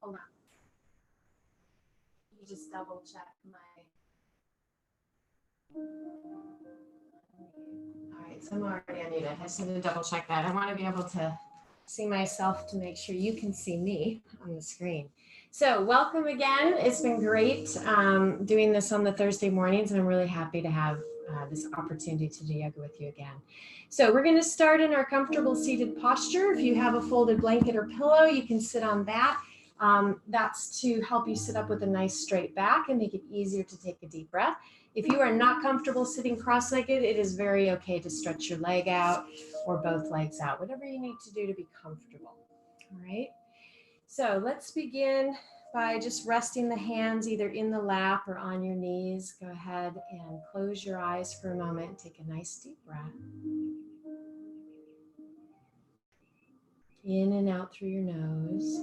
Hold on. Let me just double check my. All right, so I'm already unmuted. I just need to double check that. I want to be able to see myself to make sure you can see me on the screen. So welcome again. It's been great doing this on the Thursday mornings, and I'm really happy to have this opportunity to do yoga with you again. So we're going to start in our comfortable seated posture. If you have a folded blanket or pillow, you can sit on that. That's to help you sit up with a nice straight back and make it easier to take a deep breath. If you are not comfortable sitting cross-legged, it is very okay to stretch your leg out or both legs out, whatever you need to do to be comfortable. All right. So let's begin by just resting the hands either in the lap or on your knees. Go ahead and close your eyes for a moment. Take a nice deep breath. In and out through your nose.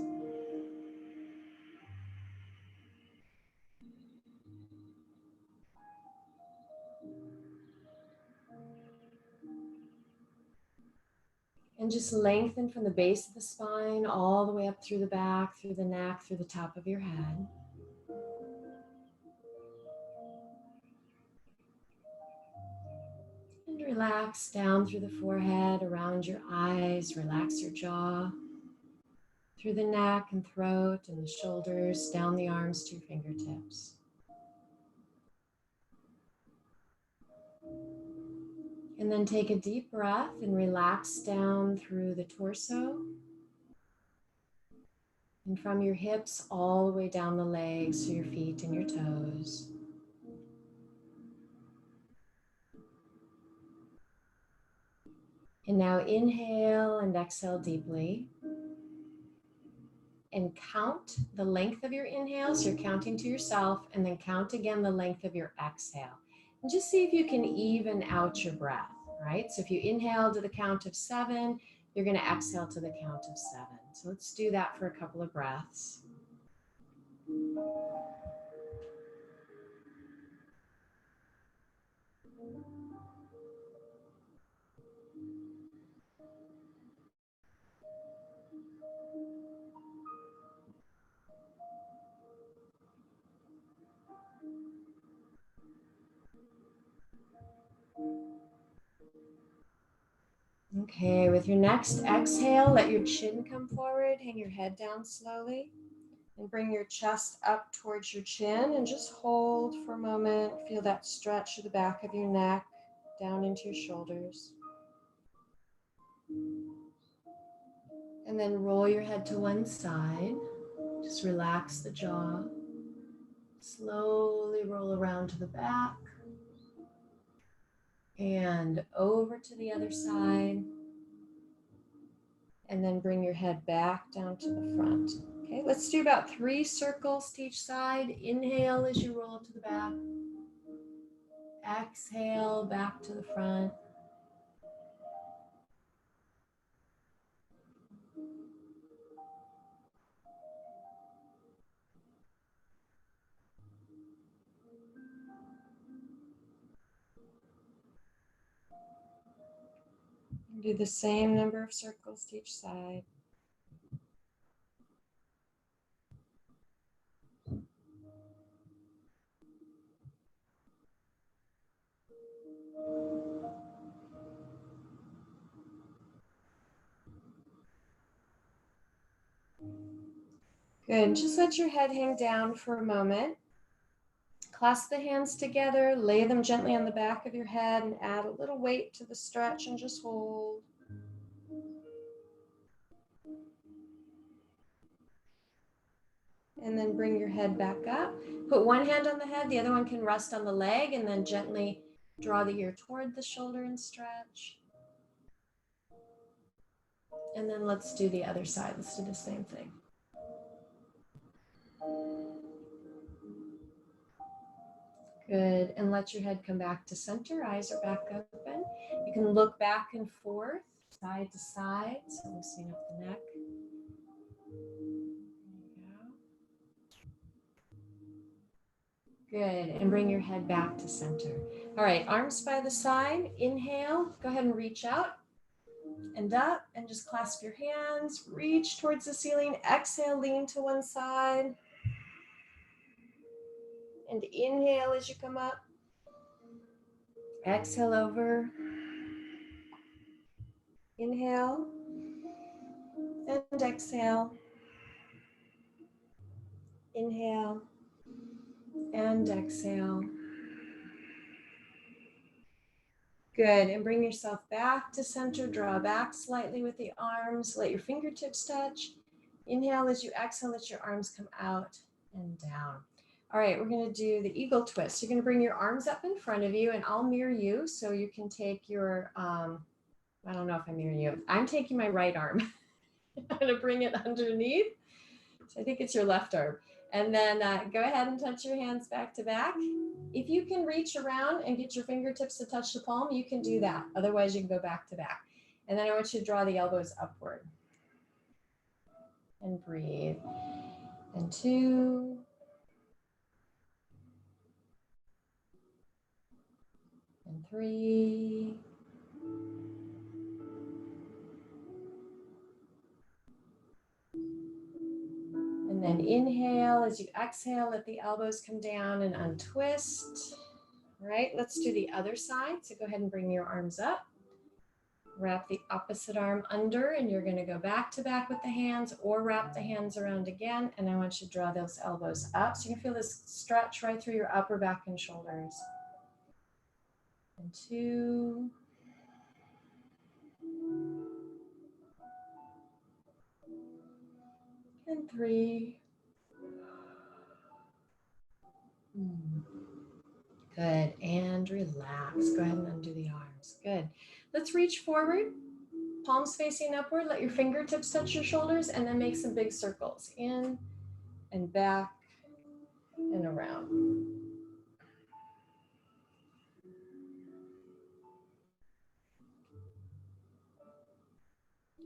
And just lengthen from the base of the spine all the way up through the back, through the neck, through the top of your head. And relax down through the forehead, around your eyes, relax your jaw, through the neck and throat and the shoulders, down the arms to your fingertips. And then take a deep breath and relax down through the torso. And from your hips all the way down the legs to your feet and your toes. And now inhale and exhale deeply. And count the length of your inhale. So you're counting to yourself, and then count again the length of your exhale. And just see if you can even out your breath, right? So if you inhale to the count of 7, you're going to exhale to the count of 7. So let's do that for a couple of breaths. Okay, with your next exhale, let your chin come forward, hang your head down slowly, and bring your chest up towards your chin, and just hold for a moment. Feel that stretch to the back of your neck, down into your shoulders. And then roll your head to one side. Just relax the jaw. Slowly roll around to the back. And over to the other side. And then bring your head back down to the front. Okay, let's do about 3 circles to each side. Inhale as you roll to the back. Exhale back to the front. Do the same number of circles to each side. Good. Just let your head hang down for a moment. Clasp the hands together, lay them gently on the back of your head, and add a little weight to the stretch and just hold. And then bring your head back up. Put one hand on the head, the other one can rest on the leg, and then gently draw the ear toward the shoulder and stretch. And then let's do the other side. Let's do the same thing. Good, and let your head come back to center. Eyes are back open. You can look back and forth, side to side, so loosening up the neck. There you go. Good, and bring your head back to center. All right, arms by the side. Inhale, go ahead and reach out. and up, and just clasp your hands, reach towards the ceiling, exhale, lean to one side, and inhale as you come up, exhale over, inhale, and exhale, inhale, and exhale. Good, and bring yourself back to center, draw back slightly with the arms, let your fingertips touch. Inhale as you exhale, let your arms come out and down. All right, we're gonna do the eagle twist. You're gonna bring your arms up in front of you and I'll mirror you. So you can take your, I don't know if I mirror you. I'm taking my right arm. I'm gonna bring it underneath. So I think it's your left arm. And then go ahead and touch your hands back to back. If you can reach around and get your fingertips to touch the palm, you can do that. Otherwise, you can go back to back. And then I want you to draw the elbows upward. And breathe. And 2. And 3. And then inhale. As you exhale, let the elbows come down and untwist. All right, let's do the other side. So go ahead and bring your arms up. Wrap the opposite arm under, and you're going to go back to back with the hands or wrap the hands around again. And I want you to draw those elbows up. So you can feel this stretch right through your upper back and shoulders. And 2. And 3. Good, and relax. Go ahead and undo the arms. Good. Let's reach forward, palms facing upward. Let your fingertips touch your shoulders and then make some big circles. In and back and around.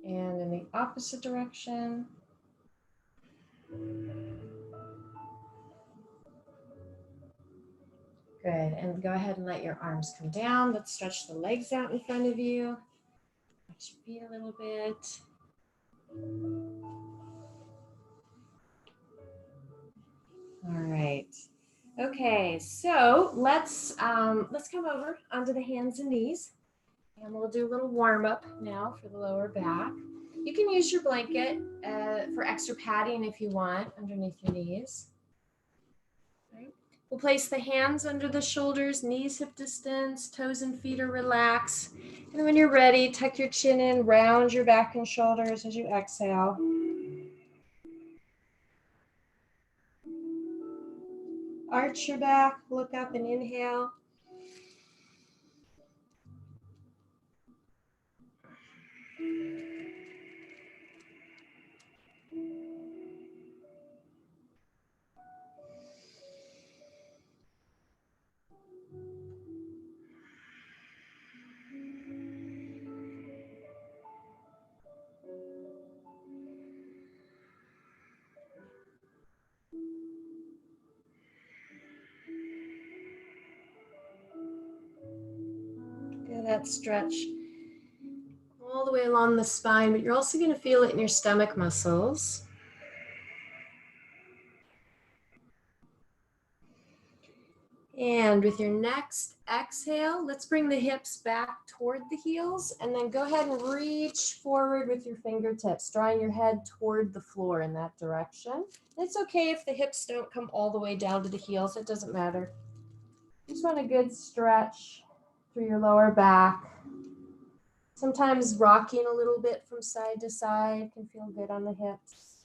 And in the opposite direction. Good, and go ahead and let your arms come down. Let's stretch the legs out in front of you. Touch your feet a little bit. All right. Okay, so let's come over onto the hands and knees. And we'll do a little warm up now for the lower back. You can use your blanket for extra padding if you want underneath your knees. Right. We'll place the hands under the shoulders, knees hip distance, toes and feet are relaxed. And when you're ready, tuck your chin in, round your back and shoulders as you exhale. Arch your back, look up and inhale. Feel that stretch all the way along the spine, but you're also going to feel it in your stomach muscles. And with your next exhale, let's bring the hips back toward the heels and then go ahead and reach forward with your fingertips, drawing your head toward the floor in that direction. It's okay if the hips don't come all the way down to the heels, it doesn't matter. You just want a good stretch through your lower back. Sometimes rocking a little bit from side to side can feel good on the hips.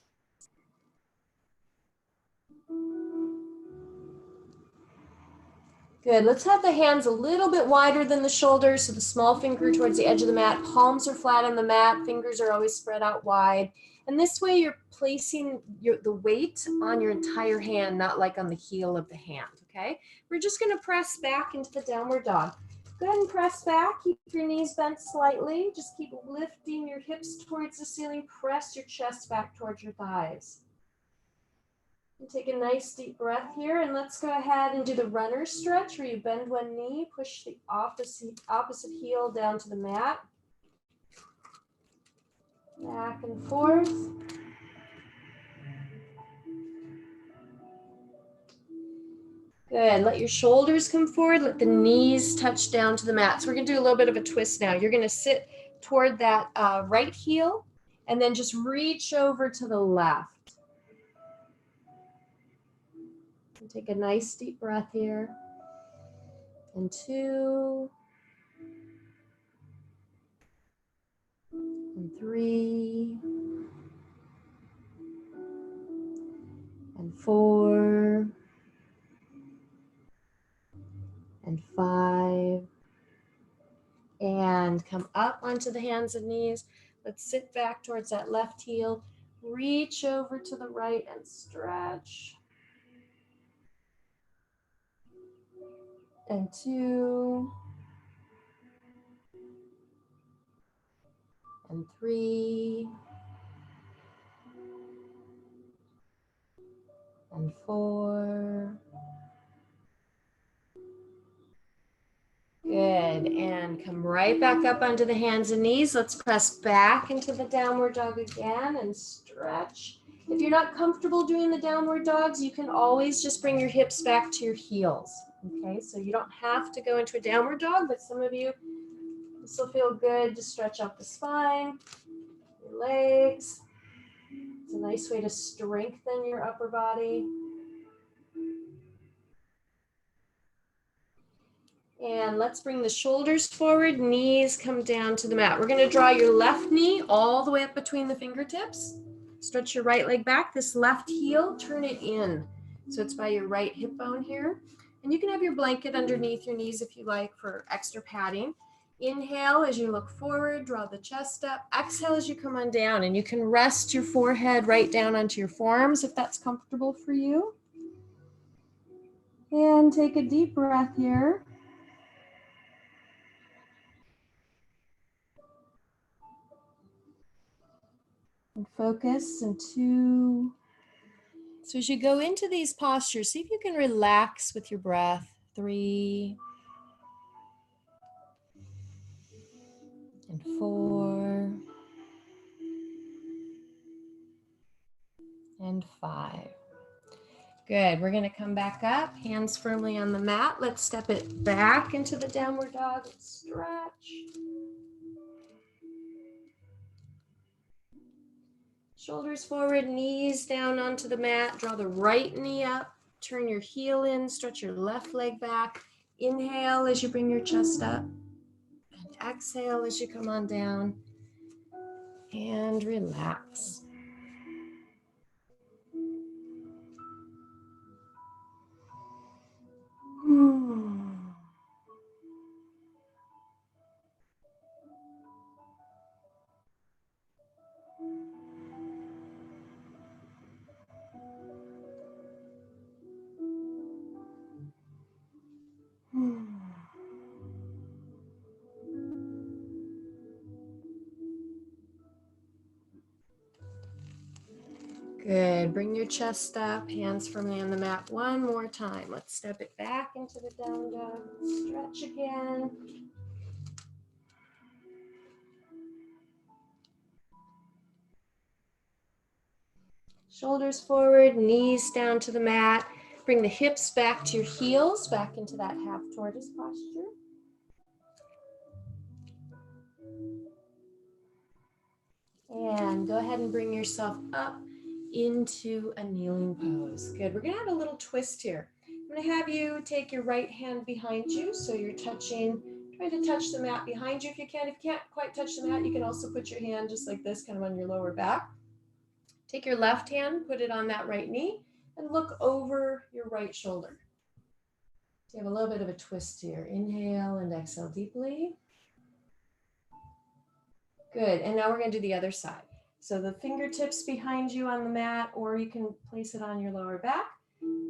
Good, let's have the hands a little bit wider than the shoulders, so the small finger towards the edge of the mat, palms are flat on the mat, fingers are always spread out wide. And this way you're placing the weight on your entire hand, not like on the heel of the hand, okay? We're just gonna press back into the downward dog. Go ahead and press back, keep your knees bent slightly, just keep lifting your hips towards the ceiling, press your chest back towards your thighs. And take a nice deep breath here, and let's go ahead and do the runner stretch where you bend one knee, push the opposite heel down to the mat. Back and forth. Good. Let your shoulders come forward. Let the knees touch down to the mat. So we're going to do a little bit of a twist now. You're going to sit toward that right heel and then just reach over to the left. And take a nice deep breath here. And 2. And 3. And 4. And 5. And come up onto the hands and knees. Let's sit back towards that left heel. Reach over to the right and stretch. And 2. And 3. And 4. Good, and come right back up onto the hands and knees. Let's press back into the downward dog again and stretch. If you're not comfortable doing the downward dogs, you can always just bring your hips back to your heels. Okay, so you don't have to go into a downward dog, but some of you, this will feel good to stretch out the spine, your legs. It's a nice way to strengthen your upper body. And let's bring the shoulders forward, knees come down to the mat. We're going to draw your left knee all the way up between the fingertips. Stretch your right leg back. This left heel, turn it in. So it's by your right hip bone here. And you can have your blanket underneath your knees if you like for extra padding. Inhale as you look forward, draw the chest up. Exhale as you come on down. And you can rest your forehead right down onto your forearms if that's comfortable for you. And take a deep breath here. And focus and 2. So as you go into these postures, see if you can relax with your breath. 3. And 4. And 5. Good. We're going to come back up, hands firmly on the mat. Let's step it back into the downward dog. Stretch. Shoulders forward, knees down onto the mat. Draw the right knee up. Turn your heel in. Stretch your left leg back. Inhale as you bring your chest up. And exhale as you come on down. And relax. Good. Bring your chest up, hands firmly on the mat. One more time. Let's step it back into the down dog. Stretch again. Shoulders forward, knees down to the mat. Bring the hips back to your heels, back into that half tortoise posture. And go ahead and bring yourself up into a kneeling pose. Good. We're going to have a little twist here. I'm going to have you take your right hand behind you. So you're try to touch the mat behind you if you can. If you can't quite touch the mat, you can also put your hand just like this, kind of on your lower back. Take your left hand, put it on that right knee, and look over your right shoulder. So you have a little bit of a twist here. Inhale and exhale deeply. Good, and now we're going to do the other side. So the fingertips behind you on the mat, or you can place it on your lower back,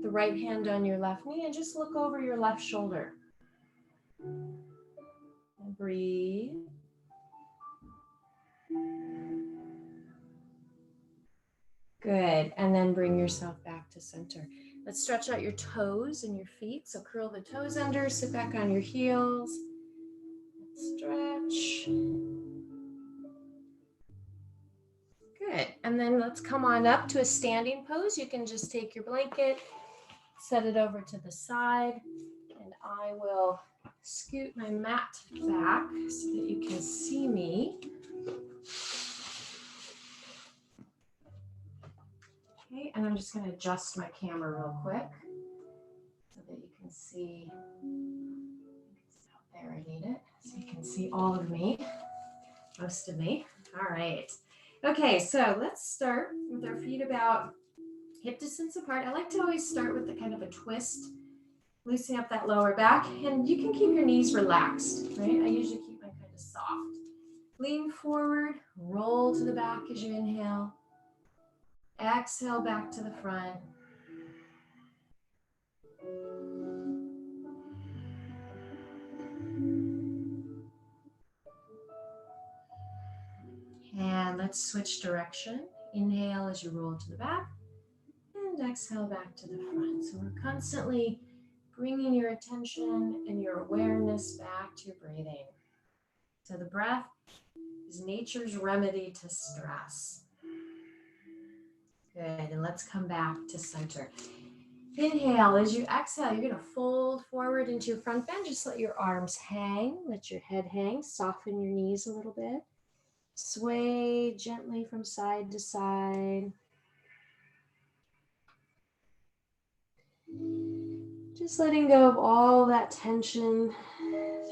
the right hand on your left knee, and just look over your left shoulder. And breathe. Good, and then bring yourself back to center. Let's stretch out your toes and your feet. So curl the toes under, sit back on your heels. Stretch. And then let's come on up to a standing pose. You can just take your blanket, set it over to the side, and I will scoot my mat back so that you can see me. Okay, and I'm just going to adjust my camera real quick so that you can see. There, I need it. So you can see all of me, most of me. All right. Okay, so let's start with our feet about hip distance apart. I like to always start with the kind of a twist, loosening up that lower back, and you can keep your knees relaxed, right? I usually keep mine kind of soft. Lean forward, roll to the back as you inhale. Exhale back to the front. And let's switch direction. Inhale as you roll to the back, and exhale back to the front. So we're constantly bringing your attention and your awareness back to your breathing. So the breath is nature's remedy to stress. Good, and let's come back to center. Inhale, as you exhale, you're gonna fold forward into your front bend. Just let your arms hang, let your head hang, soften your knees a little bit. Sway gently from side to side. Just letting go of all that tension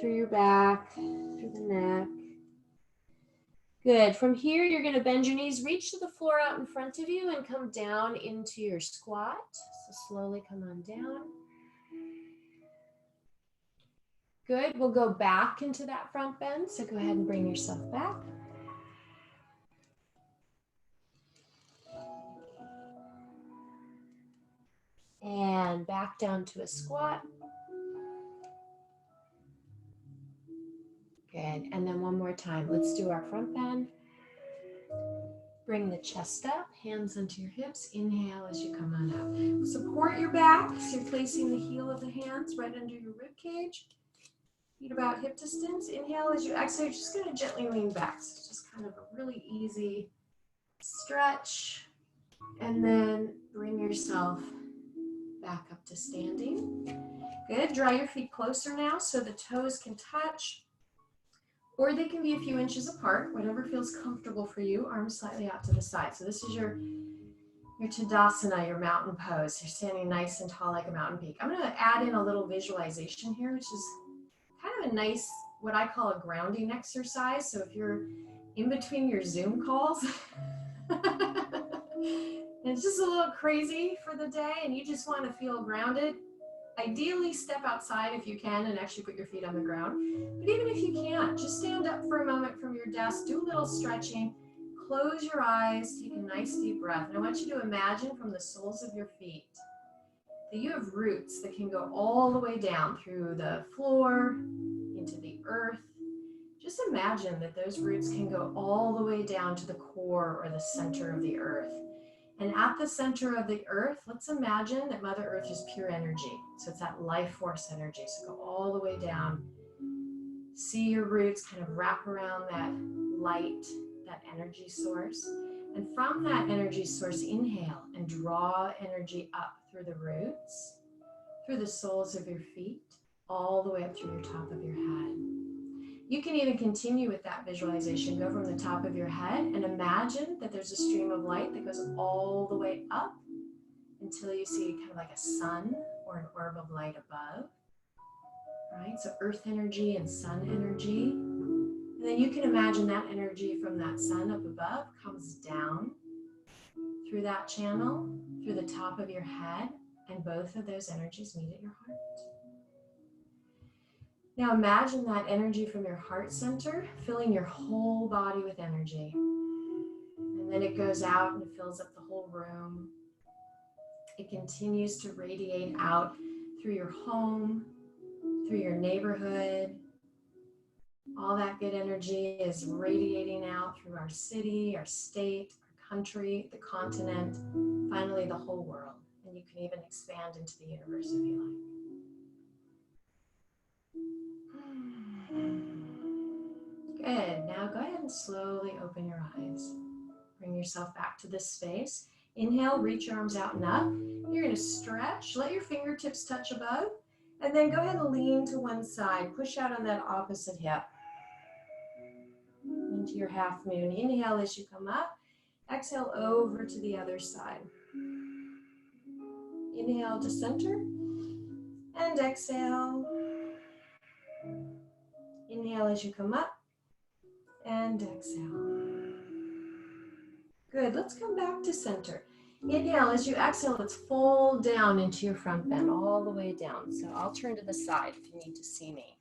through your back, through the neck. Good. From here, you're going to bend your knees, reach to the floor out in front of you, and come down into your squat. So slowly come on down. Good. We'll go back into that front bend. So go ahead and bring yourself back. And back down to a squat. Good. And then one more time. Let's do our front bend. Bring the chest up, hands into your hips. Inhale as you come on up. Support your back. So you're placing the heel of the hands right under your rib cage. Feet about hip distance. Inhale as you exhale. You're just going to gently lean back. So it's just kind of a really easy stretch. And then bring yourself back up to standing. Good. Draw your feet closer now so the toes can touch. Or they can be a few inches apart, whatever feels comfortable for you. Arms slightly out to the side. So this is your Tadasana, your mountain pose. You're standing nice and tall like a mountain peak. I'm going to add in a little visualization here, which is kind of a nice, what I call a grounding exercise. So if you're in between your Zoom calls, it's just a little crazy for the day and you just want to feel grounded, ideally step outside if you can and actually put your feet on the ground. But even if you can't, just stand up for a moment from your desk, do a little stretching, close your eyes, take a nice deep breath. And I want you to imagine from the soles of your feet that you have roots that can go all the way down through the floor, into the earth. Just imagine that those roots can go all the way down to the core or the center of the earth. And at the center of the earth, let's imagine that Mother Earth is pure energy. So it's that life force energy. So go all the way down. See your roots kind of wrap around that light, that energy source. And from that energy source, inhale and draw energy up through the roots, through the soles of your feet, all the way up through your top of your head. You can even continue with that visualization. Go from the top of your head and imagine that there's a stream of light that goes all the way up until you see kind of like a sun or an orb of light above. Right? So earth energy and sun energy. And then you can imagine that energy from that sun up above comes down through that channel, through the top of your head, and both of those energies meet at your heart. Now imagine that energy from your heart center filling your whole body with energy. And then it goes out and it fills up the whole room. It continues to radiate out through your home, through your neighborhood. All that good energy is radiating out through our city, our state, our country, the continent, finally the whole world. And you can even expand into the universe if you like. Good. Now go ahead and slowly open your eyes. Bring yourself back to this space. Inhale, reach your arms out and up. You're going to stretch. Let your fingertips touch above. And then go ahead and lean to one side. Push out on that opposite hip. Into your half moon. Inhale as you come up. Exhale over to the other side. Inhale to center. And exhale. Inhale as you come up. And exhale. Good. Let's come back to center. Inhale, as you exhale, let's fold down into your front bend all the way down. So I'll turn to the side if you need to see me.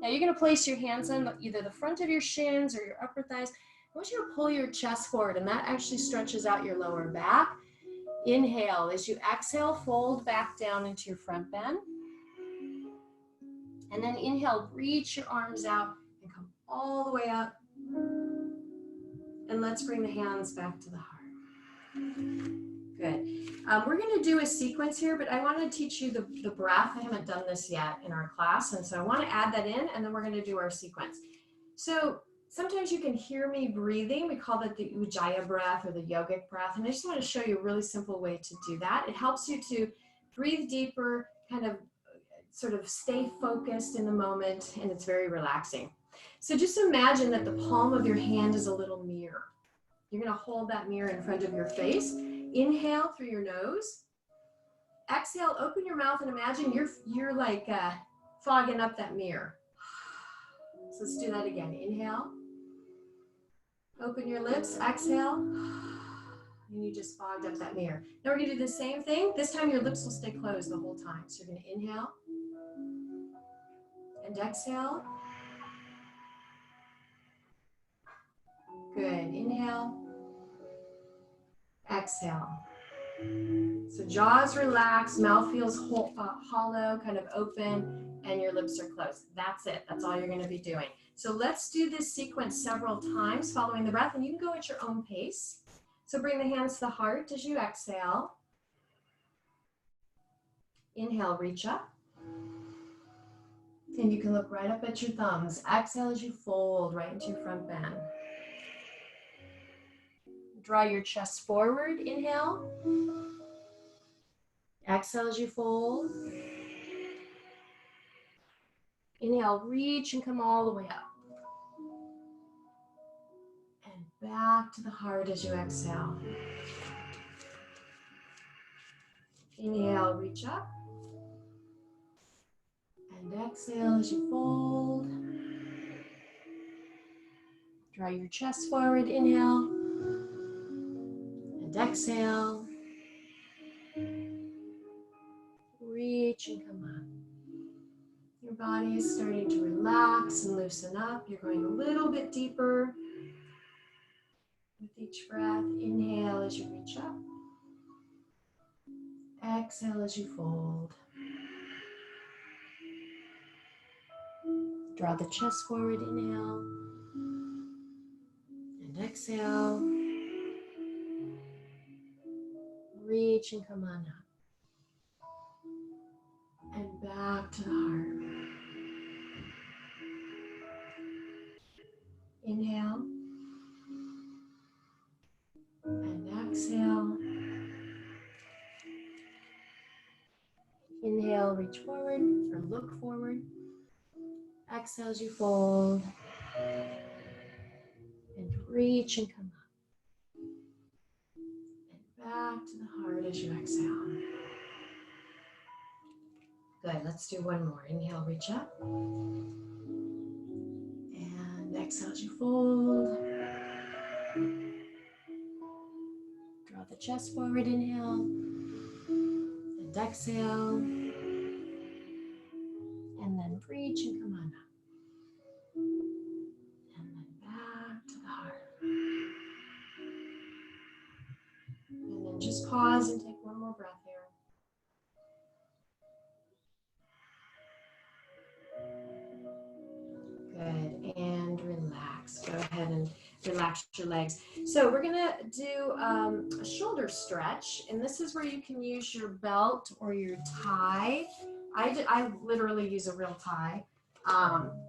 Now you're going to place your hands on either the front of your shins or your upper thighs. I want you to pull your chest forward, and that actually stretches out your lower back. Inhale, as you exhale, fold back down into your front bend. And then inhale, reach your arms out and come all the way up. And let's bring the hands back to the heart. Good. We're going to do a sequence here, but I want to teach you the breath. I haven't done this yet in our class, and so I want to add that in, and then we're going to do our sequence. So sometimes you can hear me breathing. We call that the Ujjayi breath or the yogic breath, and I just want to show you a really simple way to do that. It helps you to breathe deeper, kind of sort of stay focused in the moment, and it's very relaxing. So just imagine that the palm of your hand is a little mirror. You're going to hold that mirror in front of your face. Inhale through your nose. Exhale, open your mouth and imagine you're like fogging up that mirror. So let's do that again. Inhale. Open your lips. Exhale. And you just fogged up that mirror. Now we're going to do the same thing. This time your lips will stay closed the whole time. So you're going to inhale and exhale. Good. Inhale. Exhale. So jaws relaxed, mouth feels hollow, kind of open, and your lips are closed. That's it. That's all you're going to be doing. So let's do this sequence several times following the breath, and you can go at your own pace. So bring the hands to the heart as you exhale. Inhale, reach up. And you can look right up at your thumbs. Exhale as you fold right into your front bend. Draw your chest forward. Inhale. Exhale as you fold. Inhale, reach and come all the way up. And back to the heart as you exhale. Inhale, reach up. And exhale as you fold. Draw your chest forward. Inhale. And exhale. Reach and come up. Your body is starting to relax and loosen up. You're going a little bit deeper with each breath. Inhale as you reach up. Exhale as you fold. Draw the chest forward. Inhale. And exhale. Reach and come on up. And back to the heart. Inhale. And exhale. Inhale, reach forward or look forward. Exhale as you fold. And reach and come up. And back to the heart as you exhale. Good, let's do one more. Inhale, reach up. And exhale as you fold. Draw the chest forward, inhale. And exhale. And then reach and come on up. And then back to the heart. And then just pause and take one more breath here. Good, and relax. Go ahead and relax your legs. So we're gonna do a shoulder stretch, and this is where you can use your belt or your tie. I literally use a real tie.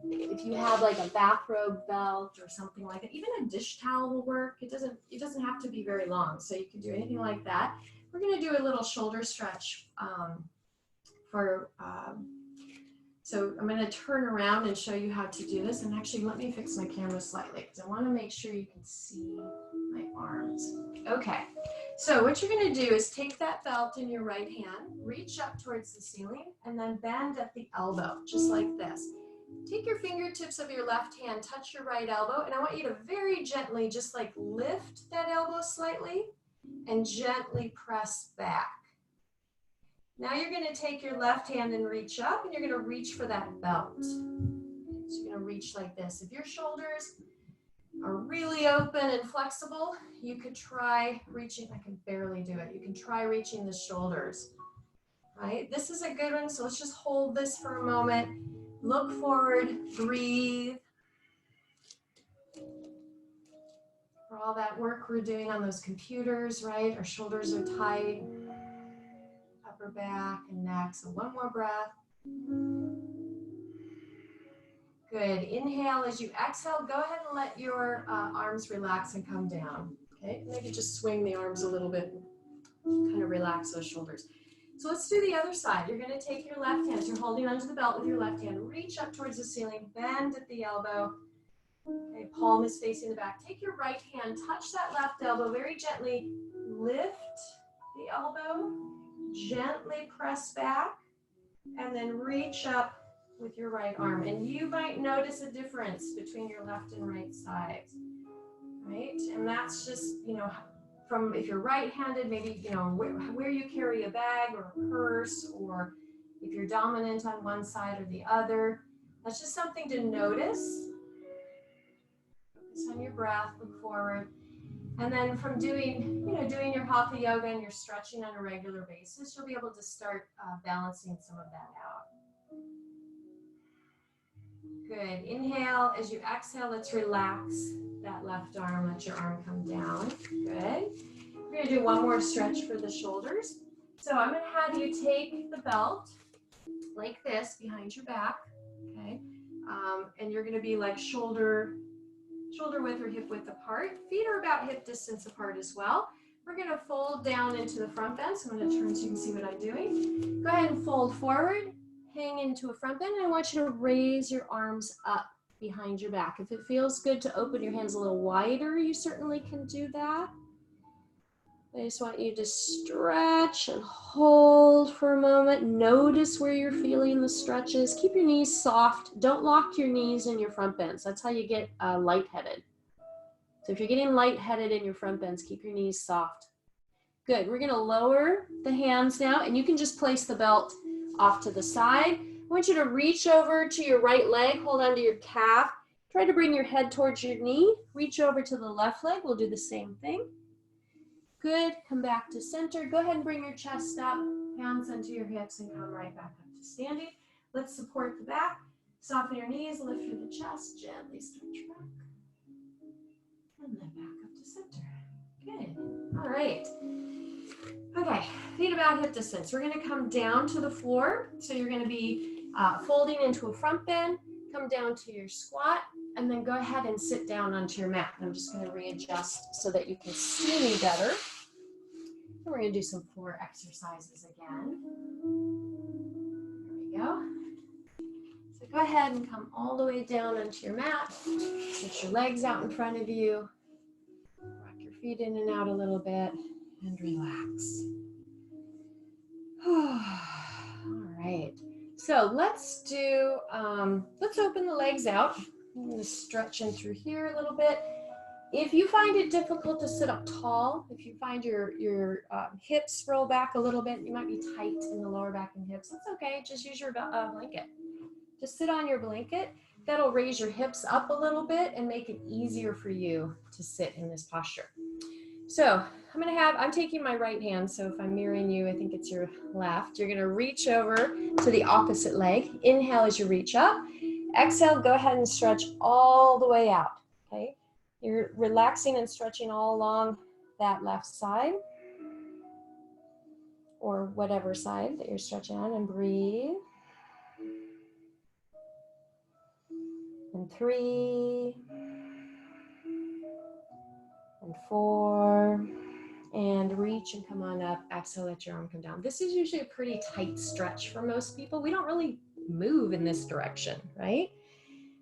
If you have like a bathrobe belt or something like that, even a dish towel will work. It doesn't have to be very long, so you can do anything like that. We're going to do a little shoulder stretch so I'm going to turn around and show you how to do this. And actually, let me fix my camera slightly because I want to make sure you can see my arms. Okay, so what you're going to do is take that belt in your right hand, reach up towards the ceiling, and then bend at the elbow, just like this. Take your fingertips of your left hand, touch your right elbow, and I want you to very gently just like lift that elbow slightly and gently press back. Now you're going to take your left hand and reach up, and you're going to reach for that belt. So you're going to reach like this. If your shoulders are really open and flexible, you could try reaching. I can barely do it. You can try reaching the shoulders. Right? This is a good one, so let's just hold this for a moment. Look forward, breathe. For all that work we're doing on those computers, right? Our shoulders are tight. Upper back and neck. So one more breath. Good. Inhale. As you exhale, go ahead and let your arms relax and come down. Okay. Maybe just swing the arms a little bit. Kind of relax those shoulders. So let's do the other side. You're going to take your left hand. So you're holding onto the belt with your left hand. Reach up towards the ceiling. Bend at the elbow. Okay. Palm is facing the back. Take your right hand. Touch that left elbow very gently. Lift the elbow. Gently press back and then reach up with your right arm. And you might notice a difference between your left and right sides, right? And that's just, from if you're right-handed, maybe, where you carry a bag or a purse, or if you're dominant on one side or the other. That's just something to notice. Focus on your breath, look forward. And then from doing your hatha yoga and your stretching on a regular basis, you'll be able to start balancing some of that out. Good. Inhale. As you exhale, let's relax that left arm. Let your arm come down. Good. We're going to do one more stretch for the shoulders. So I'm going to have you take the belt like this behind your back. Okay. And you're going to be like shoulder width or hip width apart. Feet are about hip distance apart as well. We're going to fold down into the front bend. So I'm going to turn so you can see what I'm doing. Go ahead and fold forward, hang into a front bend. And I want you to raise your arms up behind your back. If it feels good to open your hands a little wider, you certainly can do that. I just want you to stretch and hold for a moment. Notice where you're feeling the stretches. Keep your knees soft. Don't lock your knees in your front bends. That's how you get lightheaded. So if you're getting lightheaded in your front bends, keep your knees soft. Good. We're going to lower the hands now, and you can just place the belt off to the side. I want you to reach over to your right leg. Hold onto your calf. Try to bring your head towards your knee. Reach over to the left leg. We'll do the same thing. Good. Come back to center. Go ahead and bring your chest up. Hands into your hips and come right back up to standing. Let's support the back. Soften your knees. Lift through the chest. Gently stretch back. And then back up to center. Good. All right. Okay. Feet about hip distance. We're going to come down to the floor. So you're going to be folding into a front bend. Come down to your squat. And then go ahead and sit down onto your mat. I'm just going to readjust so that you can see me better. And we're going to do some floor exercises again. There we go. So go ahead and come all the way down onto your mat. Put your legs out in front of you. Rock your feet in and out a little bit and relax. All right. So let's open the legs out. I'm going to stretch in through here a little bit. If you find it difficult to sit up tall, if you find your hips roll back a little bit, you might be tight in the lower back and hips, that's okay. Just use your blanket. Just sit on your blanket. That'll raise your hips up a little bit and make it easier for you to sit in this posture. So I'm taking my right hand, so if I'm mirroring you, I think it's your left. You're going to reach over to the opposite leg. Inhale as you reach up. Exhale, go ahead and stretch all the way out, okay? You're relaxing and stretching all along that left side or whatever side that you're stretching on, and breathe. and 3, and 4, and reach and come on up. Exhale, let your arm come down. This is usually a pretty tight stretch for most people. We don't really move in this direction, right?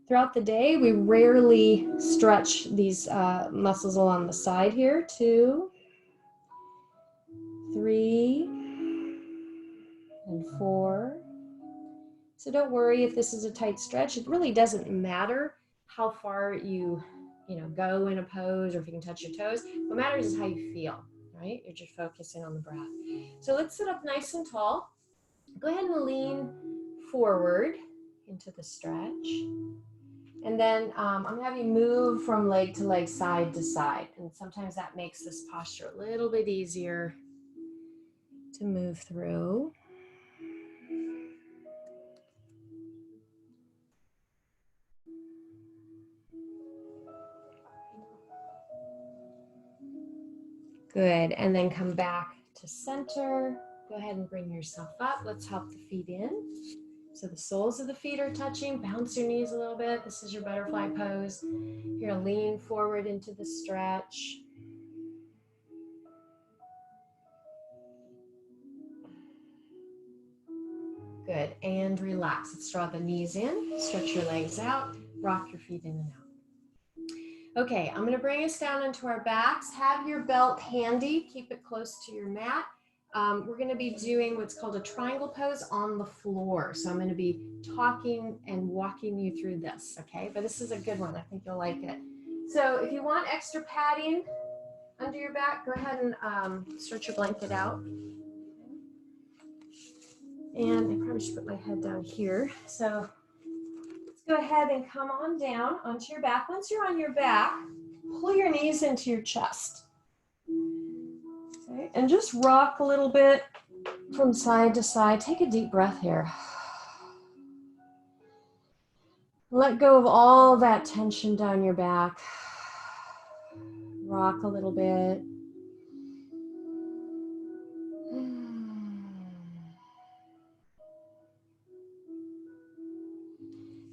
Throughout the day, we rarely stretch these muscles along the side here. 2, 3, and 4. So don't worry if this is a tight stretch. It really doesn't matter how far you go in a pose or if you can touch your toes. What matters is how you feel, right? You're just focusing on the breath. So let's sit up nice and tall. Go ahead and lean forward into the stretch. And then I'm gonna have you move from leg to leg, side to side. And sometimes that makes this posture a little bit easier to move through. Good, and then come back to center. Go ahead and bring yourself up. Let's hop the feet in. So the soles of the feet are touching. Bounce your knees a little bit. This is your butterfly pose. You're gonna lean forward into the stretch. Good, and relax. Let's draw the knees in, stretch your legs out, rock your feet in and out. Okay, I'm gonna bring us down into our backs. Have your belt handy, keep it close to your mat. We're gonna be doing what's called a triangle pose on the floor. So I'm gonna be talking and walking you through this, okay? But this is a good one, I think you'll like it. So if you want extra padding under your back, go ahead and stretch your blanket out. And I probably should put my head down here. So let's go ahead and come on down onto your back. Once you're on your back, pull your knees into your chest. Okay, and just rock a little bit from side to side. Take a deep breath here. Let go of all that tension down your back. Rock a little bit.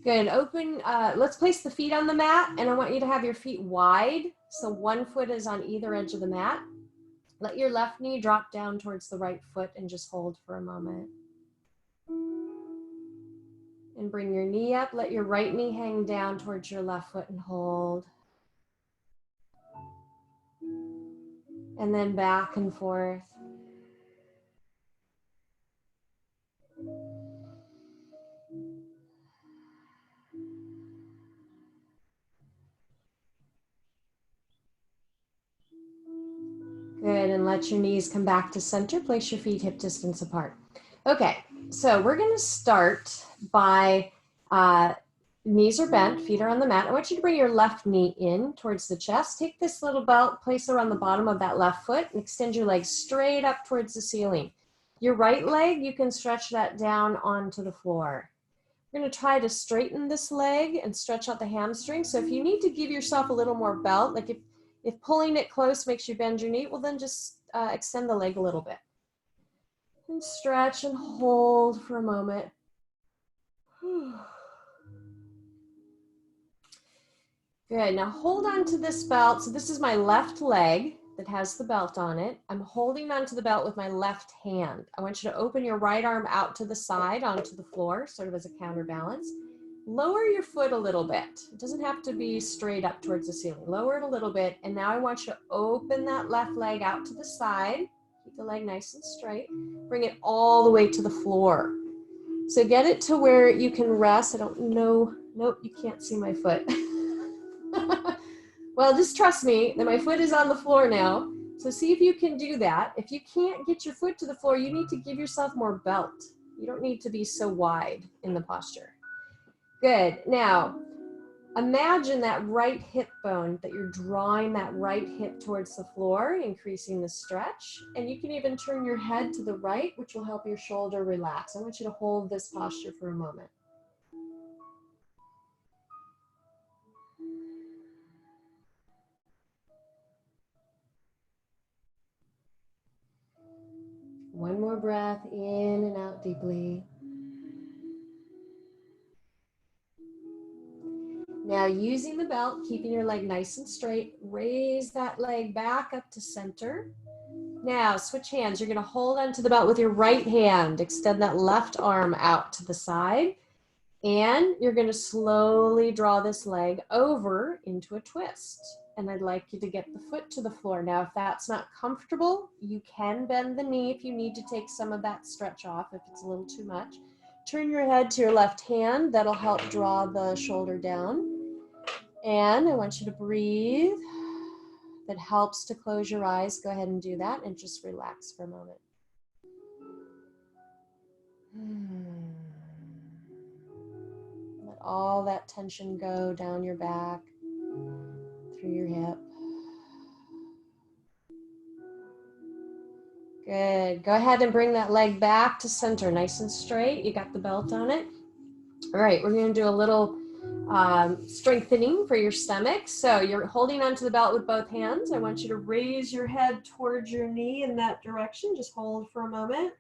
Good, open, let's place the feet on the mat, and I want you to have your feet wide. So one foot is on either edge of the mat. Let your left knee drop down towards the right foot and just hold for a moment. And bring your knee up, let your right knee hang down towards your left foot and hold. And then back and forth. Good, and let your knees come back to center. Place your feet hip distance apart. Okay, so we're gonna start by knees are bent, feet are on the mat. I want you to bring your left knee in towards the chest. Take this little belt, place it around the bottom of that left foot, and extend your leg straight up towards the ceiling. Your right leg, you can stretch that down onto the floor. We're gonna try to straighten this leg and stretch out the hamstring. So if you need to give yourself a little more belt, like if pulling it close makes you bend your knee, well then just extend the leg a little bit. And stretch and hold for a moment. Good, now hold on to this belt. So this is my left leg that has the belt on it. I'm holding onto the belt with my left hand. I want you to open your right arm out to the side onto the floor, sort of as a counterbalance. Lower your foot a little bit. It doesn't have to be straight up towards the ceiling. Lower it a little bit. And now I want you to open that left leg out to the side. Keep the leg nice and straight. Bring it all the way to the floor. So get it to where you can rest. I don't know. Nope, you can't see my foot. Well, just trust me that my foot is on the floor now. So see if you can do that. If you can't get your foot to the floor, you need to give yourself more belt. You don't need to be so wide in the posture. Good. Now, imagine that right hip bone, that you're drawing that right hip towards the floor, increasing the stretch. And you can even turn your head to the right, which will help your shoulder relax. I want you to hold this posture for a moment. One more breath in and out deeply. Now using the belt, keeping your leg nice and straight, raise that leg back up to center. Now switch hands. You're going to hold onto the belt with your right hand. Extend that left arm out to the side. And you're going to slowly draw this leg over into a twist. And I'd like you to get the foot to the floor. Now, if that's not comfortable, you can bend the knee if you need to take some of that stretch off if it's a little too much. Turn your head to your left hand. That'll help draw the shoulder down. And I want you to breathe. That helps to close your eyes. Go ahead and do that and just relax for a moment. Let all that tension go down your back, through your hip. Good. Go ahead and bring that leg back to center, nice and straight. You got the belt on it. All right, we're going to do a little strengthening for your stomach. So you're holding onto the belt with both hands. I want you to raise your head towards your knee in that direction. Just hold for a moment.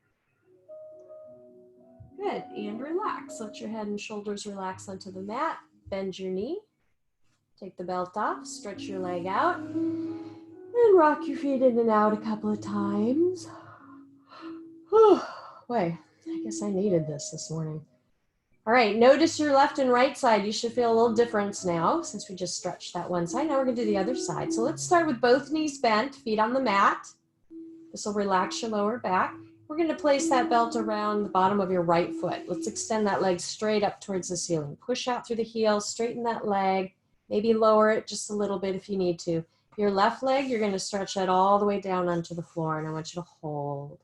Good, and relax. Let your head and shoulders relax onto the mat. Bend your knee. Take the belt off, stretch your leg out, and rock your feet in and out a couple of times. Boy, I guess I needed this morning. All right, notice your left and right side. You should feel a little difference now since we just stretched that one side. Now we're going to do the other side. So let's start with both knees bent, feet on the mat. This will relax your lower back. We're going to place that belt around the bottom of your right foot. Let's extend that leg straight up towards the ceiling. Push out through the heel, straighten that leg. Maybe lower it just a little bit if you need to. Your left leg, you're going to stretch that all the way down onto the floor, and I want you to hold.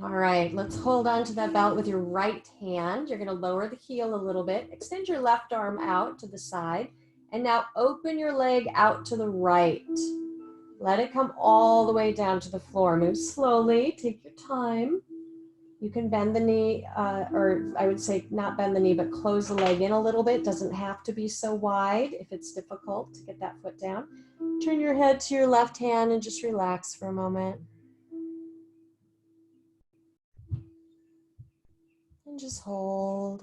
All right, let's hold on to that belt with your right hand. You're going to lower the heel a little bit. Extend your left arm out to the side. And now open your leg out to the right. Let it come all the way down to the floor. Move slowly. Take your time. You can bend the knee, or I would say not bend the knee, but close the leg in a little bit. Doesn't have to be so wide if it's difficult to get that foot down. Turn your head to your left hand and just relax for a moment. And just hold.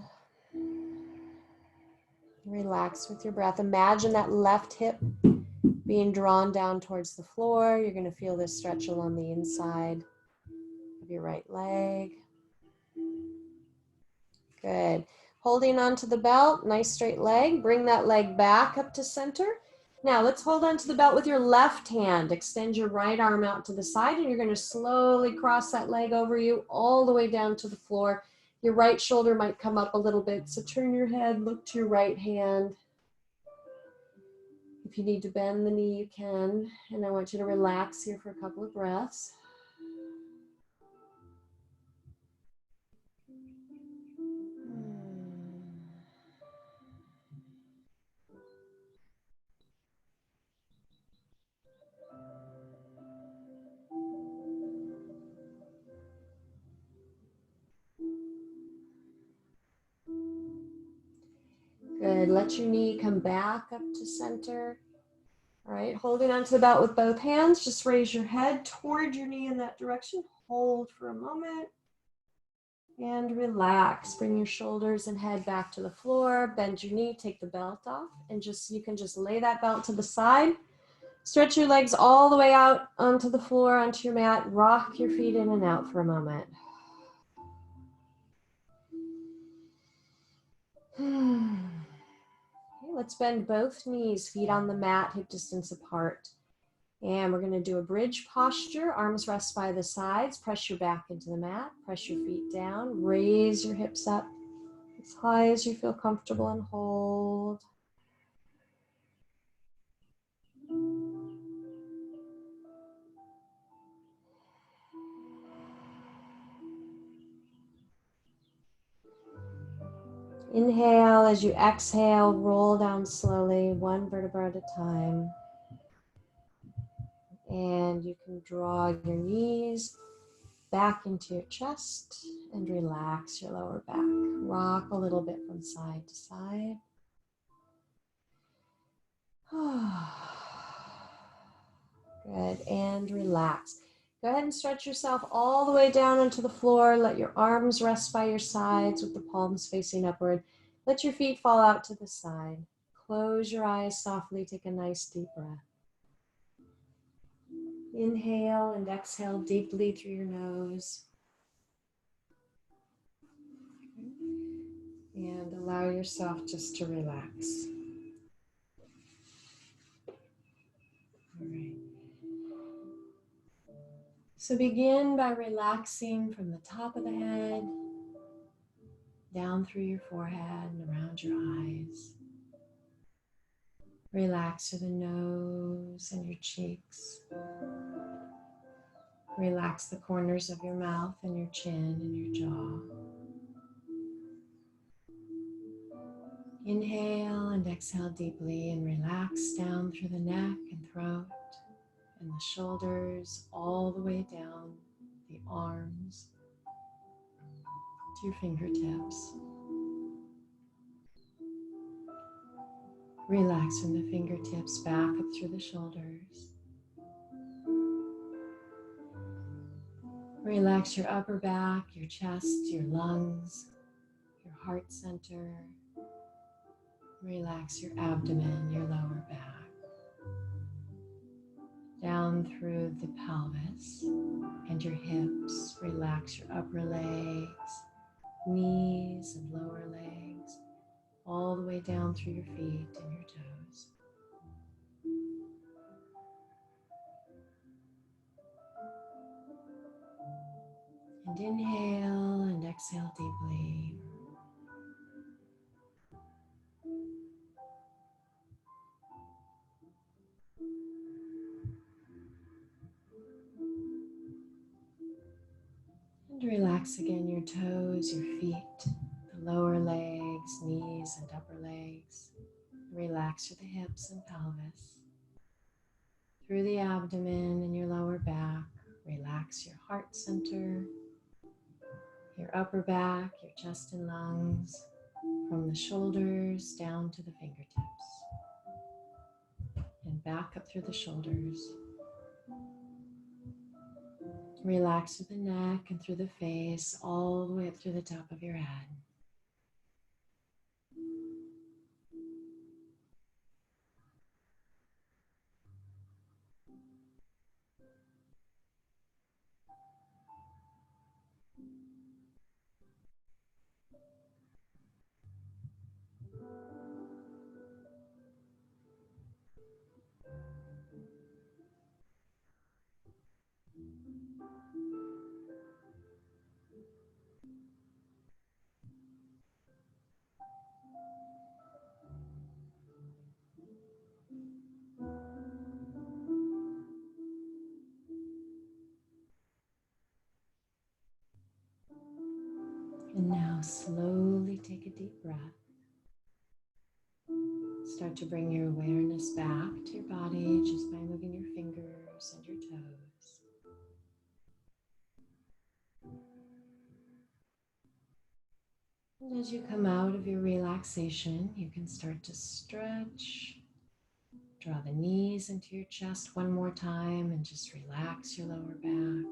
Relax with your breath. Imagine that left hip being drawn down towards the floor. You're going to feel this stretch along the inside of your right leg. Good. Holding onto the belt, nice straight leg. Bring that leg back up to center. Now let's hold onto the belt with your left hand. Extend your right arm out to the side, and you're going to slowly cross that leg over you all the way down to the floor. Your right shoulder might come up a little bit, so turn your head, look to your right hand. If you need to bend the knee, you can. And I want you to relax here for a couple of breaths. Good. Let your knee come back up to center. All right, holding onto the belt with both hands, just raise your head toward your knee in that direction. Hold for a moment and relax. Bring your shoulders and head back to the floor. Bend your knee, take the belt off, and you can just lay that belt to the side. Stretch your legs all the way out onto the floor, onto your mat. Rock your feet in and out for a moment. Okay, let's bend both knees, feet on the mat, hip distance apart. And we're going to do a bridge posture. Arms rest by the sides. Press your back into the mat. Press your feet down. Raise your hips up as high as you feel comfortable and hold. Inhale. As you exhale, roll down slowly, one vertebra at a time. And you can draw your knees back into your chest and relax your lower back. Rock a little bit from side to side. Good, and relax. Go ahead and stretch yourself all the way down onto the floor. Let your arms rest by your sides with the palms facing upward. Let your feet fall out to the side. Close your eyes softly. Take a nice deep breath. Inhale and exhale deeply through your nose. And allow yourself just to relax. All right. So begin by relaxing from the top of the head, down through your forehead and around your eyes. Relax through the nose and your cheeks. Relax the corners of your mouth and your chin and your jaw. Inhale and exhale deeply and relax down through the neck and throat and the shoulders, all the way down the arms to your fingertips. Relax from the fingertips back up through the shoulders. Relax your upper back, your chest, your lungs, your heart center. Relax your abdomen, your lower back. Down through the pelvis and your hips. Relax your upper legs, knees and lower legs, all the way down through your feet and your toes. And inhale and exhale deeply. And relax again your toes, your feet, the lower legs, knees and upper legs. Relax through the hips and pelvis. Through the abdomen and your lower back. Relax your heart center, your upper back, your chest and lungs, from the shoulders down to the fingertips. And back up through the shoulders. Relax through the neck and through the face, all the way up through the top of your head. And now slowly take a deep breath. Start to bring your awareness back to your body just by moving your fingers and your toes. And as you come out of your relaxation, you can start to stretch. Draw the knees into your chest one more time and just relax your lower back.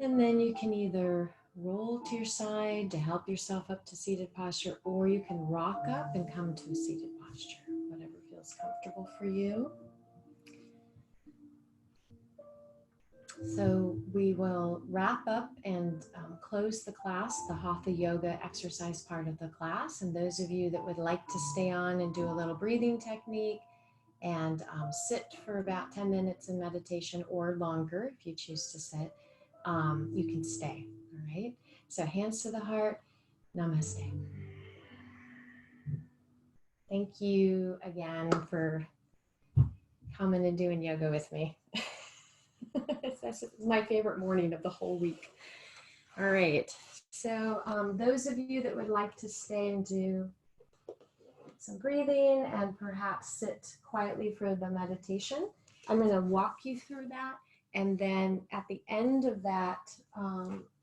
And then you can either roll to your side to help yourself up to seated posture, or you can rock up and come to a seated posture, whatever feels comfortable for you. So we will wrap up and close the class, the Hatha Yoga exercise part of the class. And those of you that would like to stay on and do a little breathing technique and sit for about 10 minutes in meditation or longer, if you choose to sit, you can stay, all right? So hands to the heart, namaste. Thank you again for coming and doing yoga with me. This is my favorite morning of the whole week. All right, so those of you that would like to stay and do some breathing and perhaps sit quietly for the meditation, I'm going to walk you through that. And then at the end of that,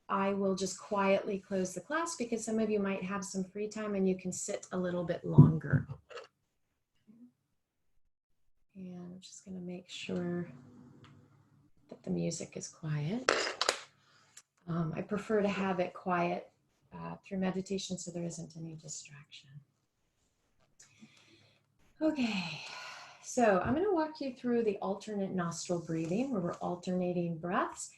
I will just quietly close the class because some of you might have some free time and you can sit a little bit longer. And I'm just going to make sure that the music is quiet. I prefer to have it quiet through meditation so there isn't any distraction. Okay, so I'm going to walk you through the alternate nostril breathing where we're alternating breaths.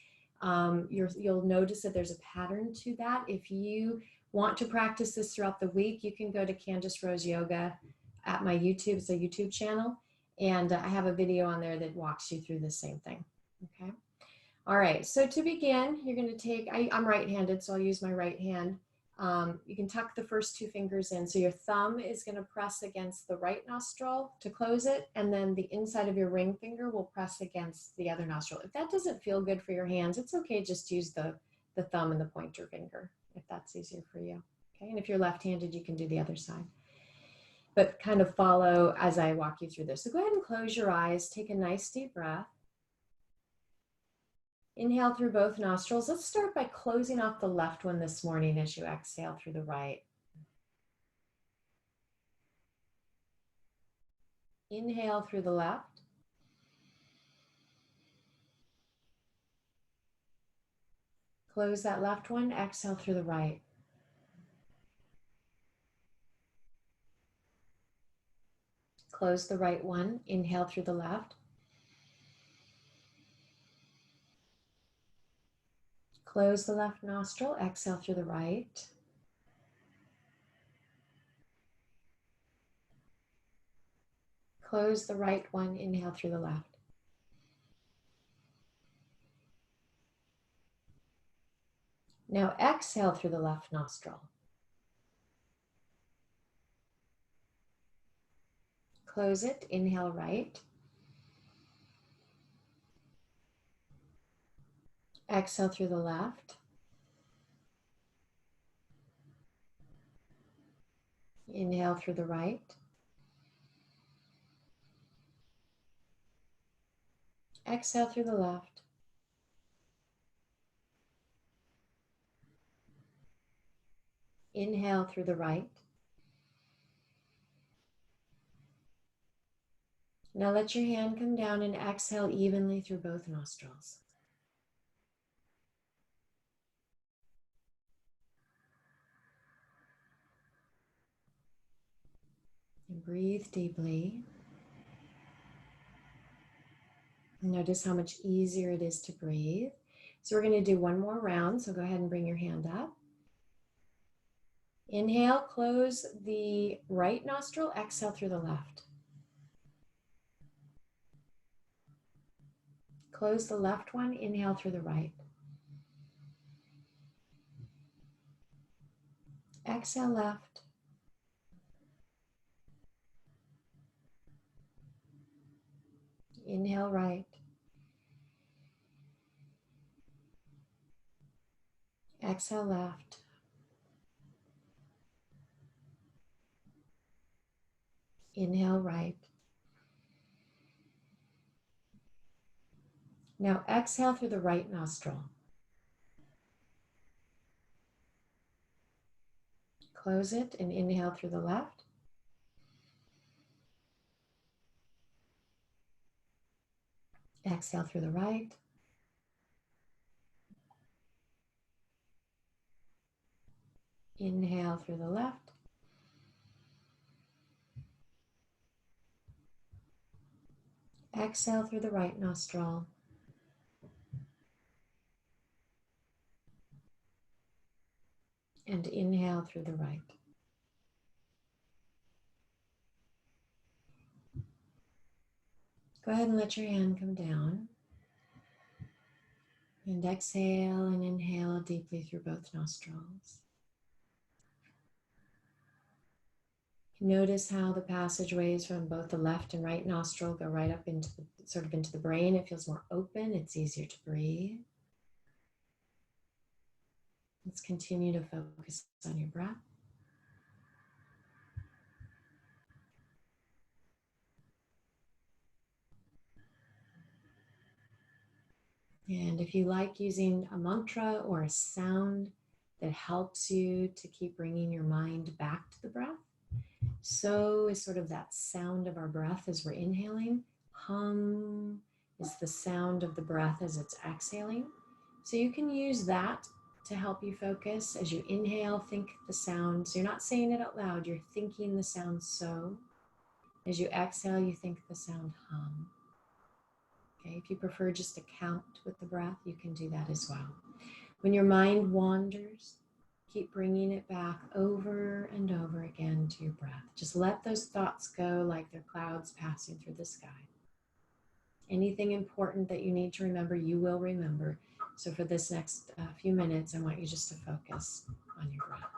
You'll notice that there's a pattern to that. If you want to practice this throughout the week, you can go to Candace Rose Yoga at my YouTube. It's a YouTube channel. And I have a video on there that walks you through the same thing. Okay. All right. So to begin, you're going to take, I'm right-handed, so I'll use my right hand. You can tuck the first two fingers in. So your thumb is going to press against the right nostril to close it. And then the inside of your ring finger will press against the other nostril. If that doesn't feel good for your hands, it's okay. Just use the thumb and the pointer finger if that's easier for you. Okay. And if you're left-handed, you can do the other side. But kind of follow as I walk you through this. So go ahead and close your eyes. Take a nice deep breath. Inhale through both nostrils. Let's start by closing off the left one this morning as you exhale through the right. Inhale through the left. Close that left one. Exhale through the right. Close the right one. Inhale through the left. Close the left nostril. Exhale through the right. Close the right one. Inhale through the left. Now exhale through the left nostril. Close it. Inhale right. Exhale through the left. Inhale through the right. Exhale through the left. Inhale through the right. Now let your hand come down and exhale evenly through both nostrils. And breathe deeply. Notice how much easier it is to breathe. So we're going to do one more round. So go ahead and bring your hand up. Inhale, close the right nostril, exhale through the left. Close the left one, inhale through the right. Exhale left. Inhale right. Exhale left. Inhale right. Now exhale through the right nostril. Close it and inhale through the left. Exhale through the right. Inhale through the left. Exhale through the right nostril. And inhale through the right. Go ahead and let your hand come down. And exhale and inhale deeply through both nostrils. Notice how the passageways from both the left and right nostril go right up into the brain. It feels more open. It's easier to breathe. Let's continue to focus on your breath. And if you like using a mantra or a sound that helps you to keep bringing your mind back to the breath, so is sort of that sound of our breath as we're inhaling. Hum is the sound of the breath as it's exhaling. So you can use that to help you focus. As you inhale, think the sound. So you're not saying it out loud, you're thinking the sound so. As you exhale, you think the sound hum. Okay, if you prefer just to count with the breath, you can do that as well. When your mind wanders, keep bringing it back over and over again to your breath. Just let those thoughts go like they're clouds passing through the sky. Anything important that you need to remember, you will remember. So for this next few minutes, I want you just to focus on your breath.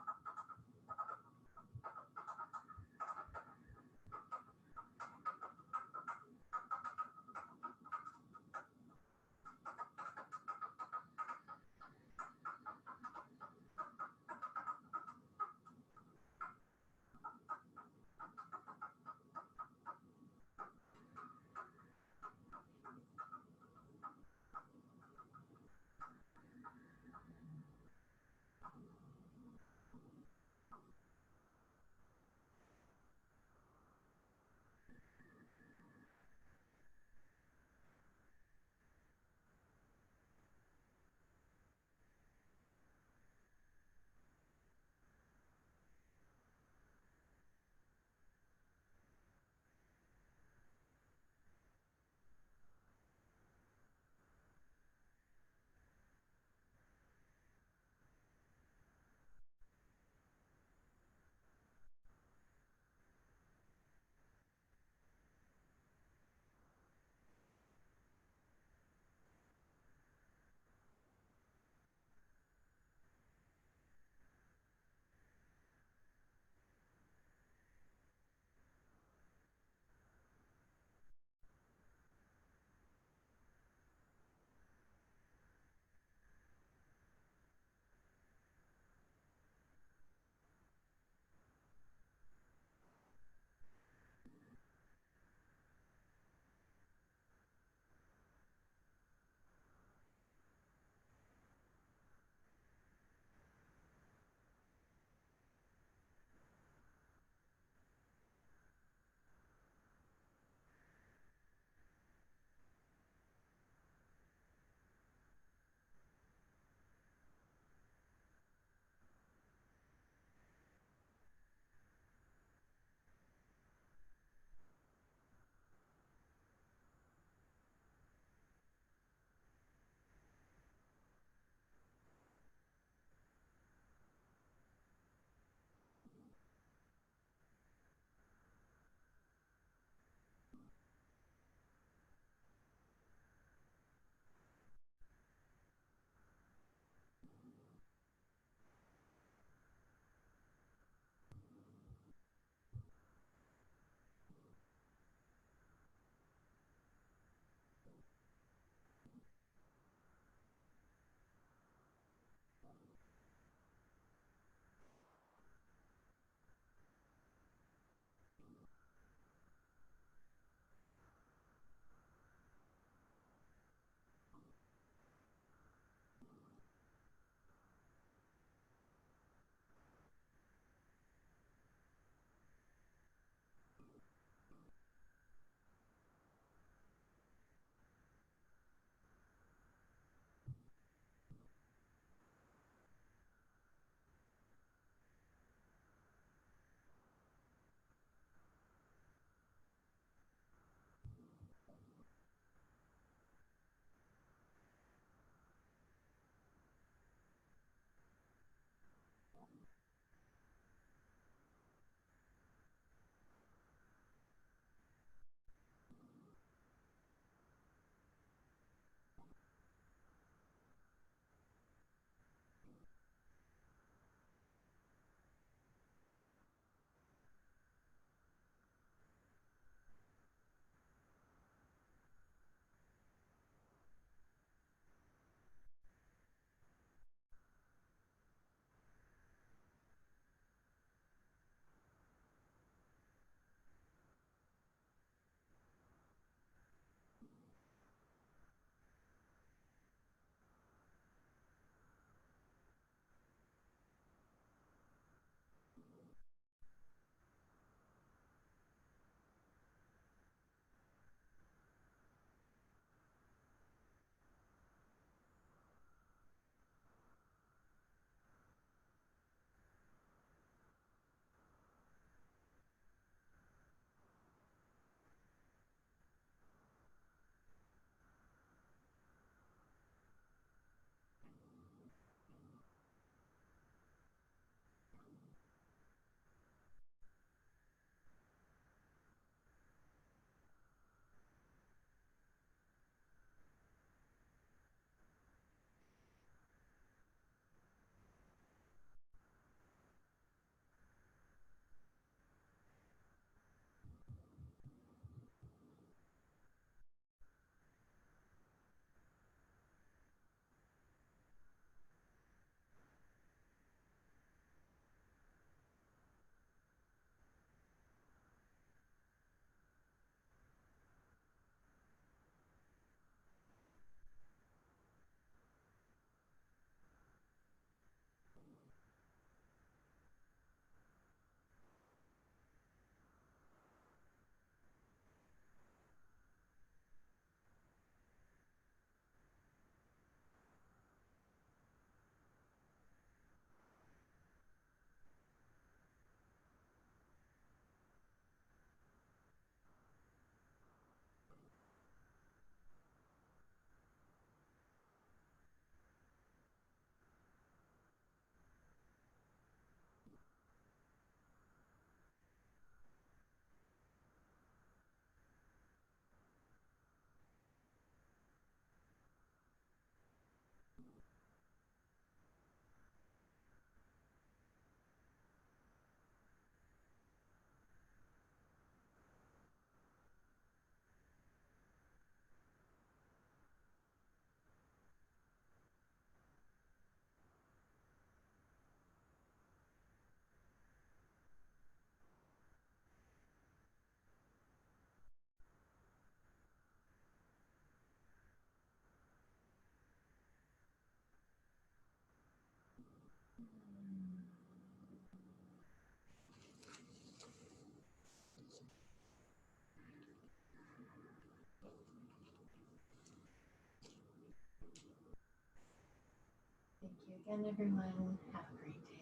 again, everyone. Have a great day.